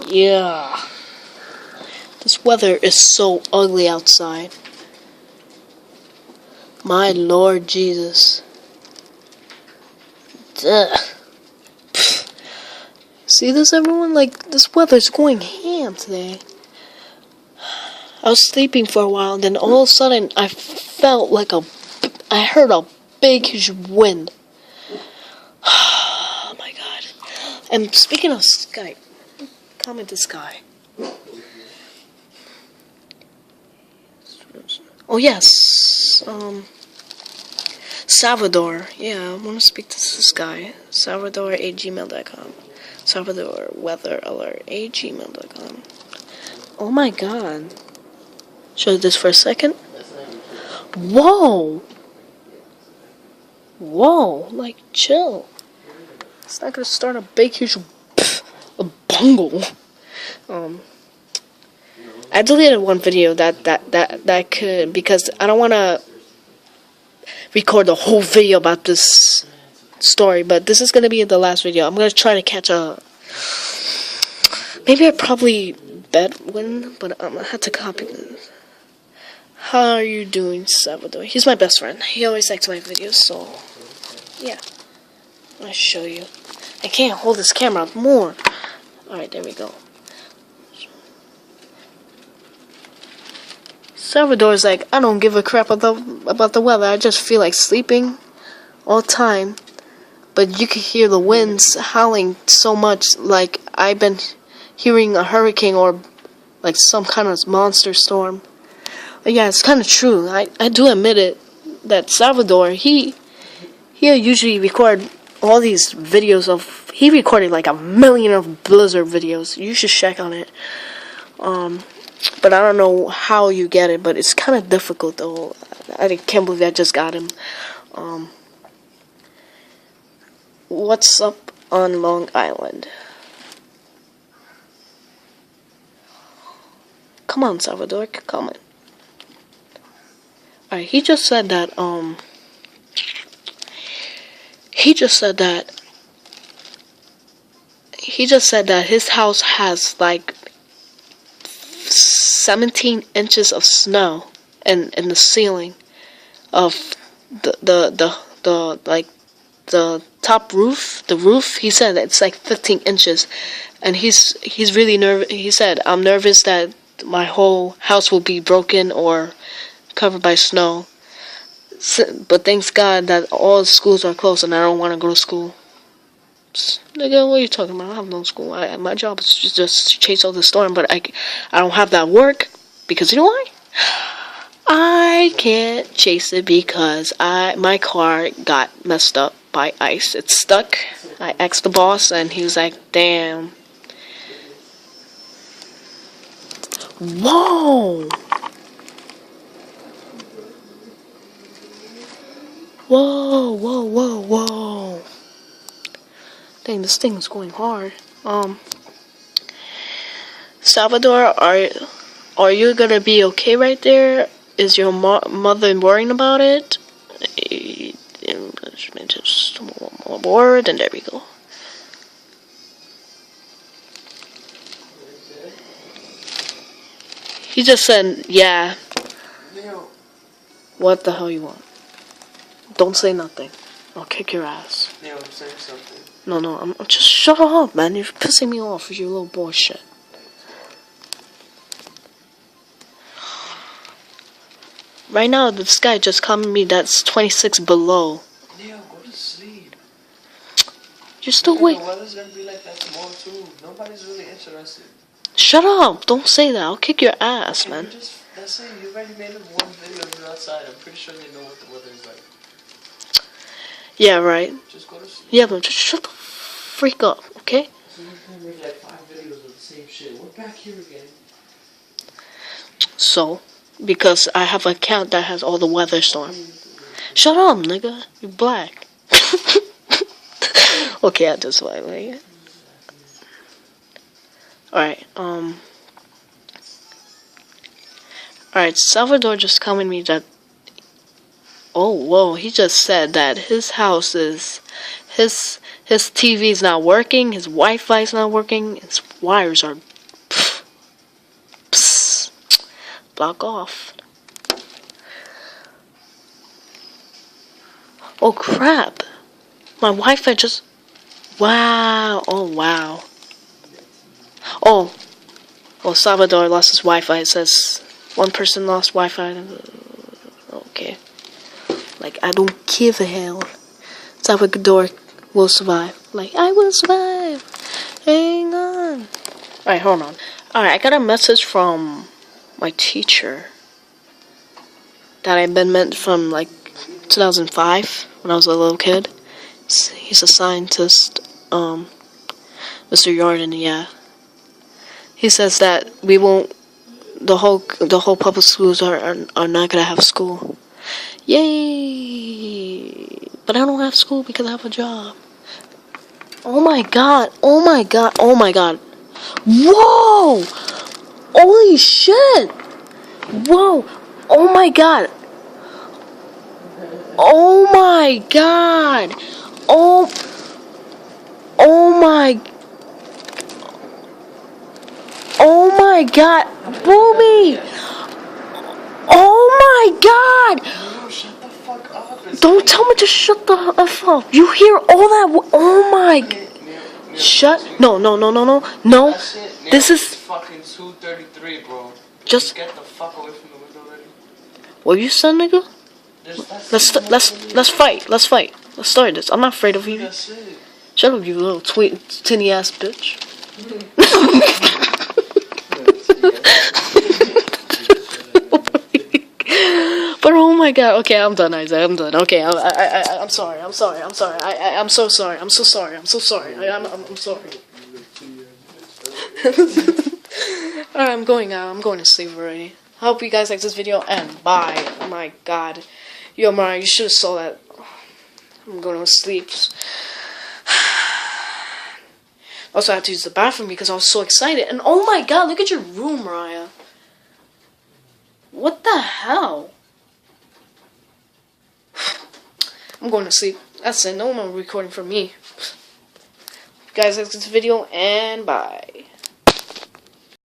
Yeah. This weather is so ugly outside. My Lord Jesus. Ugh. See this, everyone? Like, this weather's going ham today. I was sleeping for a while, and then all of a sudden, I felt like I heard a big, huge wind. Oh my god. And speaking of Skype, comment to Sky. Oh yes, Salvador. Yeah, I want to speak to this guy. Salvador@gmail.com. Salvador weather alert @gmail.com. Oh my god. Show this for a second. Whoa. Whoa, like chill. It's not gonna start a big huge a bungle. I deleted one video that could, because I don't wanna record the whole video about this story, but this is gonna be the last video. I'm gonna try to catch maybe I probably bet win, but I'm gonna have to copy this. How are you doing, Salvador? He's my best friend. He always likes my videos, so yeah. I'll show you. I can't hold this camera up more. Alright, there we go. Salvador's like, I don't give a crap about the weather. I just feel like sleeping all the time. But you can hear the winds howling so much, like I've been hearing a hurricane or like some kind of monster storm. But yeah, it's kind of true. I do admit it, that Salvador, he usually record all these videos of, he recorded like 1,000,000 of blizzard videos. You should check on it. But I don't know how you get it, but it's kind of difficult though. I can't believe I just got him. What's up on Long Island? Come on, Salvador, come on. Alright, he just said that his house has like 17 inches of snow in the ceiling of the top roof. The roof, he said that it's like 15 inches, and he's really nervous. He said, I'm nervous that my whole house will be broken or covered by snow. But thanks God that all schools are closed and I don't want to go to school. Nigga, what are you talking about? I have no school. My job is just chase all the storm, but I don't have that work because you know why? I can't chase it because my car got messed up by ice. It's stuck. I asked the boss and he was like, damn. Whoa! Whoa, whoa, whoa, whoa. Dang, this thing is going hard. Salvador, are you gonna be okay right there? Is your mother worrying about it? Just one more word, and there we go. He just said, yeah. What the hell you want? Don't say nothing. I'll kick your ass. Yeah, I'm saying something. No, I'm just shut up, man. You're pissing me off with your little bullshit. Right now, this guy just commented me that's 26 below. Yeah, go to sleep. You're still awake. The weather's gonna be like that tomorrow too. Nobody's really interested. Shut up! Don't say that. I'll kick your ass, man. That's it. You already made one video of you outside. I'm pretty sure they know what the weather is like. Yeah, right. Just go to sleep. Yeah, but just shut the freak up, okay? So you're gonna make like 5 videos of the same shit. We're back here again. So, because I have an account that has all the weather storm. Shut up, nigga. You're black. Okay, I just went like. Alright, Alright, Salvador just commented me that. Oh, whoa, he just said that his house is. His His TV's not working. His Wi-Fi's not working. His wires are... Psst. Block off. Oh crap. My Wi-Fi just... Wow. Oh wow. Oh. Oh, Salvador lost his Wi-Fi. It says one person lost Wi-Fi. Okay. Like, I don't give a hell. Salvador will survive. Like, I will survive. Hang on. Alright, hold on. Alright, I got a message from my teacher that I've been meant from, like, 2005 when I was a little kid. He's a scientist, Mr. Yarden, yeah. He says that we won't, the whole public schools are not gonna have school. Yay! But I don't have school because I have a job. Oh my god, oh my god, oh my god. Whoa! Holy shit! Whoa! Oh my god! Oh my god! Oh my... Oh my god! Boomy! Oh my god! No, shut the fuck up. Don't tell me to shut the F up. You hear all that? Oh my... Shut... No. This is... fucking 2:33, bro. Just... Get the fuck away from the window already. What you said, nigga? Let's fight. Let's start this. I'm not afraid of you. That's it. Shut up, you little tinny ass bitch. But oh my god, okay, I'm done, Isaac, I'm done. Okay, I'm sorry. I'm so sorry. I'm sorry. I'm sorry. Alright, I'm going out. I'm going to sleep already. I hope you guys like this video, and bye. Oh my god. Yo, Mariah, you should have saw that. I'm going to sleep. Also, I had to use the bathroom because I was so excited. And oh my god, look at your room, Mariah. What the hell? I'm going to sleep. That's it. No more recording for me. Guys, like this video, and bye.